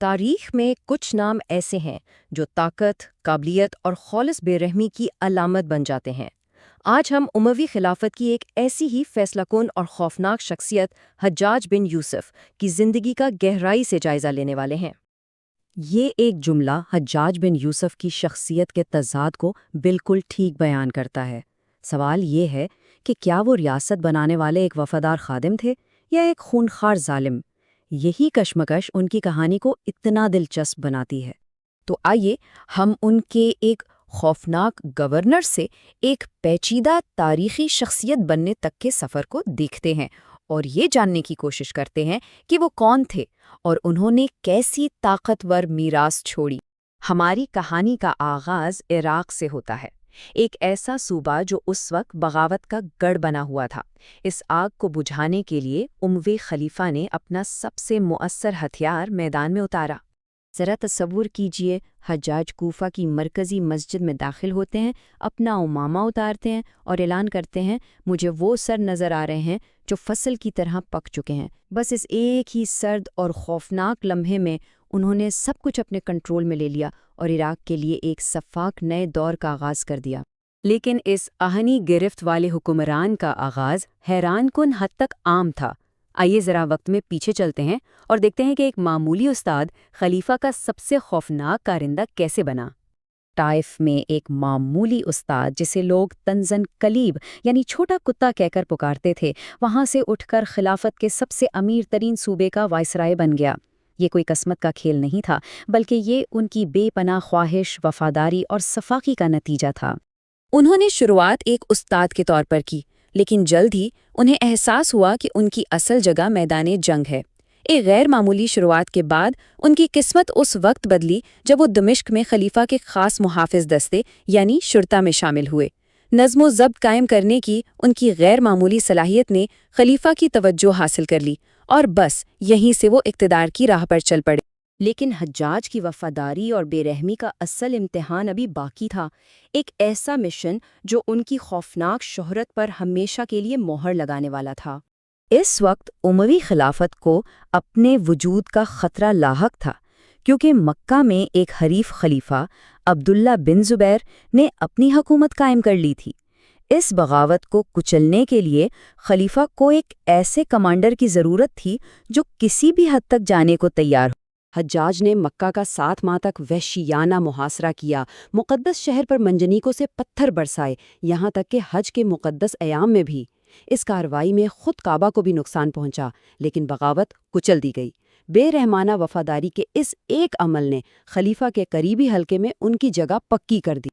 تاریخ میں کچھ نام ایسے ہیں جو طاقت، قابلیت اور خالص بے رحمی کی علامت بن جاتے ہیں۔ آج ہم اموی خلافت کی ایک ایسی ہی فیصلہ کن اور خوفناک شخصیت حجاج بن یوسف کی زندگی کا گہرائی سے جائزہ لینے والے ہیں۔ یہ ایک جملہ حجاج بن یوسف کی شخصیت کے تضاد کو بالکل ٹھیک بیان کرتا ہے۔ سوال یہ ہے کہ کیا وہ ریاست بنانے والے ایک وفادار خادم تھے یا ایک خونخوار ظالم؟ یہی کشمکش ان کی کہانی کو اتنا دلچسپ بناتی ہے۔ تو آئیے ہم ان کے ایک خوفناک گورنر سے ایک پیچیدہ تاریخی شخصیت بننے تک کے سفر کو دیکھتے ہیں اور یہ جاننے کی کوشش کرتے ہیں کہ وہ کون تھے اور انہوں نے کیسی طاقتور میراث چھوڑی۔ ہماری کہانی کا آغاز عراق سے ہوتا ہے، ایک ایسا صوبہ جو اس وقت بغاوت کا گڑھ بنا ہوا تھا۔ اس آگ کو بجھانے کے لیے اموی خلیفہ نے اپنا سب سے مؤثر ہتھیار میدان میں اتارا۔ ذرا تصور کیجئے، حجاج کوفہ کی مرکزی مسجد میں داخل ہوتے ہیں، اپنا عمامہ اتارتے ہیں اور اعلان کرتے ہیں، مجھے وہ سر نظر آ رہے ہیں جو فصل کی طرح پک چکے ہیں۔ بس اس ایک ہی سرد اور خوفناک لمحے میں انہوں نے سب کچھ اپنے کنٹرول میں لے لیا اور عراق کے لیے ایک سفاک نئے دور کا آغاز کر دیا۔ لیکن اس آہنی گرفت والے حکمران کا آغاز حیران کن حد تک عام تھا۔ آئیے ذرا وقت میں پیچھے چلتے ہیں اور دیکھتے ہیں کہ ایک معمولی استاد خلیفہ کا سب سے خوفناک کارندہ کیسے بنا۔ طائف میں ایک معمولی استاد جسے لوگ طنزاً کلیب یعنی چھوٹا کتا کہہ کر پکارتے تھے، وہاں سے اٹھ کر خلافت کے سب سے امیر ترین صوبے کا وائسرائے بن گیا۔ یہ کوئی قسمت کا کھیل نہیں تھا، بلکہ یہ ان کی بے پناہ خواہش، وفاداری اور صفاقی کا نتیجہ تھا۔ انہوں نے شروعات ایک استاد کے طور پر کی، لیکن جلد ہی انہیں احساس ہوا کہ ان کی اصل جگہ میدان جنگ ہے۔ ایک غیر معمولی شروعات کے بعد ان کی قسمت اس وقت بدلی جب وہ دمشق میں خلیفہ کے خاص محافظ دستے یعنی شرطہ میں شامل ہوئے۔ نظم و ضبط قائم کرنے کی ان کی غیر معمولی صلاحیت نے خلیفہ کی توجہ حاصل کر لی اور بس یہیں سے وہ اقتدار کی راہ پر چل پڑے۔ لیکن حجاج کی وفاداری اور بے رحمی کا اصل امتحان ابھی باقی تھا، ایک ایسا مشن جو ان کی خوفناک شہرت پر ہمیشہ کے لیے مہر لگانے والا تھا۔ اس وقت اموی خلافت کو اپنے وجود کا خطرہ لاحق تھا، کیونکہ مکہ میں ایک حریف خلیفہ عبداللہ بن زبیر نے اپنی حکومت قائم کر لی تھی۔ اس بغاوت کو کچلنے کے لیے خلیفہ کو ایک ایسے کمانڈر کی ضرورت تھی جو کسی بھی حد تک جانے کو تیار ہو۔ حجاج نے مکہ کا 7 ماہ تک وحشیانہ محاصرہ کیا، مقدس شہر پر منجنیقوں سے پتھر برسائے، یہاں تک کہ حج کے مقدس ایام میں بھی۔ اس کارروائی میں خود کعبہ کو بھی نقصان پہنچا، لیکن بغاوت کچل دی گئی۔ بے رحمانہ وفاداری کے اس ایک عمل نے خلیفہ کے قریبی حلقے میں ان کی جگہ پکی کر دی،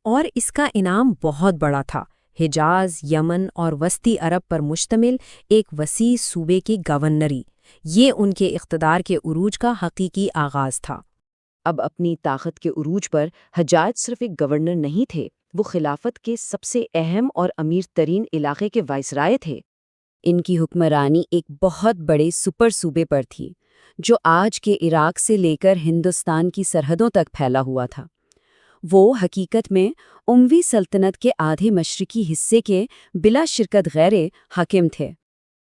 اور اس کا انعام بہت بڑا تھا۔ حجاز، یمن اور وسطی عرب پر مشتمل ایک وسیع صوبے کی گورنری، یہ ان کے اقتدار کے عروج کا حقیقی آغاز تھا۔ اب اپنی طاقت کے عروج پر حجاج صرف ایک گورنر نہیں تھے، وہ خلافت کے سب سے اہم اور امیر ترین علاقے کے وائسرائے تھے۔ ان کی حکمرانی ایک بہت بڑے سپر صوبے پر تھی، جو آج کے عراق سے لے کر ہندوستان کی سرحدوں تک پھیلا ہوا تھا۔ وہ حقیقت میں اموی سلطنت کے آدھے مشرقی حصے کے بلا شرکت غیر حاکم تھے۔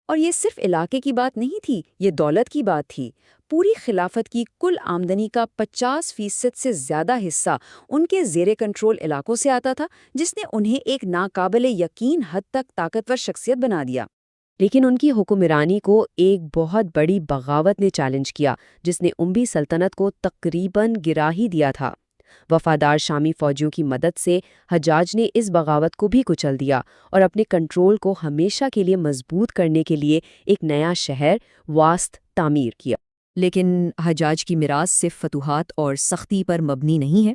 اور یہ صرف علاقے کی بات نہیں تھی، یہ دولت کی بات تھی۔ پوری خلافت کی کل آمدنی کا 50% سے زیادہ حصہ ان کے زیر کنٹرول علاقوں سے آتا تھا، جس نے انہیں ایک ناقابل یقین حد تک طاقتور شخصیت بنا دیا۔ لیکن ان کی حکمرانی کو ایک بہت بڑی بغاوت نے چیلنج کیا، جس نے اموی سلطنت کو تقریباً گرا ہی دیا تھا۔ وفادار شامی فوجیوں کی مدد سے حجاج نے اس بغاوت کو بھی کچل دیا اور اپنے کنٹرول کو ہمیشہ کے لیے مضبوط کرنے کے لیے ایک نیا شہر واسط تعمیر کیا۔ لیکن حجاج کی میراث صرف فتوحات اور سختی پر مبنی نہیں ہے،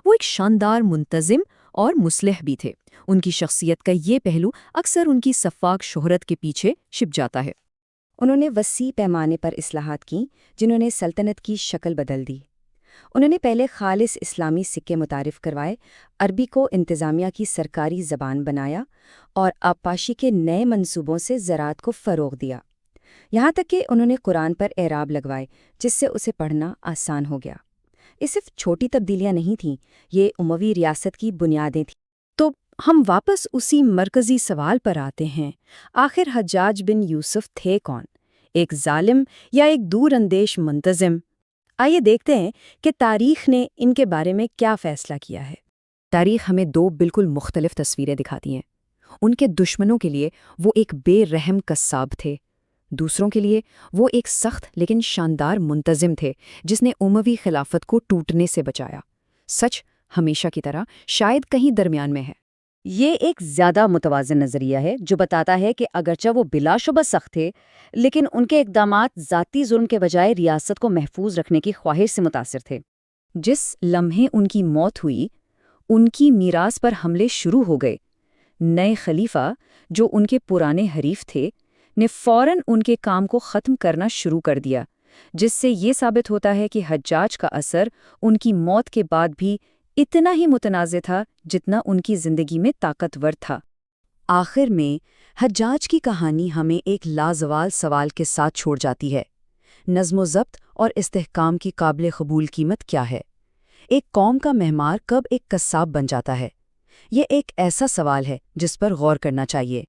وہ ایک شاندار منتظم اور مصلح بھی تھے۔ ان کی شخصیت کا یہ پہلو اکثر ان کی سفاک شہرت کے پیچھے چھپ جاتا ہے۔ انہوں نے وسیع پیمانے پر اصلاحات کیں جنہوں نے سلطنت کی شکل بدل دی۔ انہوں نے پہلے خالص اسلامی سکے متعارف کروائے، عربی کو انتظامیہ کی سرکاری زبان بنایا اور آبپاشی کے نئے منصوبوں سے زراعت کو فروغ دیا۔ یہاں تک کہ انہوں نے قرآن پر اعراب لگوائے، جس سے اسے پڑھنا آسان ہو گیا۔ یہ صرف چھوٹی تبدیلیاں نہیں تھیں، یہ اموی ریاست کی بنیادیں تھیں۔ تو ہم واپس اسی مرکزی سوال پر آتے ہیں، آخر حجاج بن یوسف تھے کون؟ ایک ظالم یا ایک دور اندیش منتظم؟ آئیے دیکھتے ہیں کہ تاریخ نے ان کے بارے میں کیا فیصلہ کیا ہے۔ تاریخ ہمیں دو بالکل مختلف تصویریں دکھاتی ہیں۔ ان کے دشمنوں کے لیے وہ ایک بے رحم قصاب تھے، دوسروں کے لیے وہ ایک سخت لیکن شاندار منتظم تھے جس نے اموی خلافت کو ٹوٹنے سے بچایا۔ سچ ہمیشہ کی طرح شاید کہیں درمیان میں ہے۔ یہ ایک زیادہ متوازن نظریہ ہے جو بتاتا ہے کہ اگرچہ وہ بلا شبہ سخت تھے، لیکن ان کے اقدامات ذاتی ظلم کے بجائے ریاست کو محفوظ رکھنے کی خواہش سے متاثر تھے۔ جس لمحے ان کی موت ہوئی، ان کی میراث پر حملے شروع ہو گئے۔ نئے خلیفہ، جو ان کے پرانے حریف تھے، نے فوراً ان کے کام کو ختم کرنا شروع کر دیا، جس سے یہ ثابت ہوتا ہے کہ حجاج کا اثر ان کی موت کے بعد بھی اتنا ہی متنازع تھا جتنا ان کی زندگی میں طاقتور تھا۔ آخر میں حجاج کی کہانی ہمیں ایک لازوال سوال کے ساتھ چھوڑ جاتی ہے: نظم و ضبط اور استحکام کی قابل قبول قیمت کیا ہے؟ ایک قوم کا معمار کب ایک قصاب بن جاتا ہے؟ یہ ایک ایسا سوال ہے جس پر غور کرنا چاہیے۔